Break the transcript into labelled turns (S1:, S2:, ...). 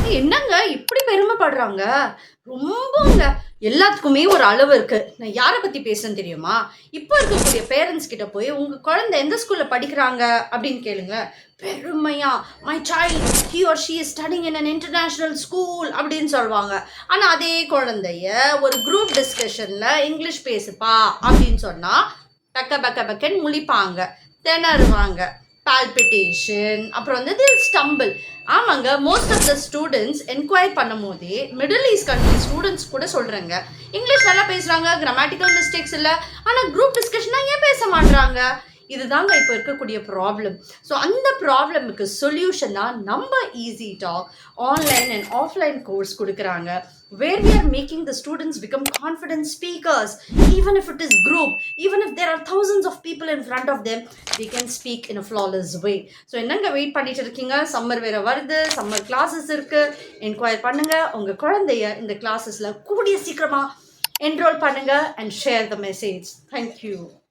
S1: என்னங்க இப்படி பெருமைப்படுறாங்க? ரொம்பங்க. எல்லாத்துக்குமே ஒரு அளவு இருக்கு. நான் யார பத்தி பேசுறேன்னு தெரியுமா? இப்ப இருக்கக்கூடிய பேரண்ட்ஸ் கிட்ட போய், "உங்க குழந்தை எந்த ஸ்கூல்ல படிக்கிறாங்க?" அப்படின்னு கேளுங்க. பெருமையா, "my child he or she is studying in an international school" அப்படின்னு சொல்வாங்க. ஆனா அதே குழந்தைய ஒரு குரூப் டிஸ்கஷன்ல "இங்கிலீஷ் பேசுப்பா" அப்படின்னு சொன்னா, பக்க பக்க பக்கன்னு முழிப்பாங்க, திணறுவாங்க. பால்பிட்டேஷன், அப்புறம் வந்து தில் ஸ்டம்பிள். ஆமாங்க, most of the students enquire பண்ணும்போதே மிடில் ஈஸ்ட் கண்ட்ரி ஸ்டூடெண்ட்ஸ் கூட சொல்கிறேங்க, இங்கிலீஷ் நல்லா பேசுகிறாங்க, கிராமட்டிக்கல் மிஸ்டேக்ஸ் இல்லை, ஆனால் குரூப் டிஸ்கஷனா ஏன் பேச மாட்றாங்க? இதுதாங்க இப்போ இருக்கக்கூடிய ப்ராப்ளம். ஸோ அந்த ப்ராப்ளமுக்கு சொல்யூஷன் தான் நம்ம Easy Talk online and offline course கொடுக்குறாங்க, where we are making the students become confident speakers. Even if it is group, even if there are thousands of people in front of them, they can speak in a flawless way. So என்னங்க wait பண்ணிட்டு இருக்கீங்க? Summer வேற வருது, summer classes இருக்கு. Enquire பண்ணுங்க, உங்க குழந்தைய இந்த கிளாஸஸ்ல கூடிய சீக்கிரமா என்ரோல் பண்ணுங்க and share the message. Thank you.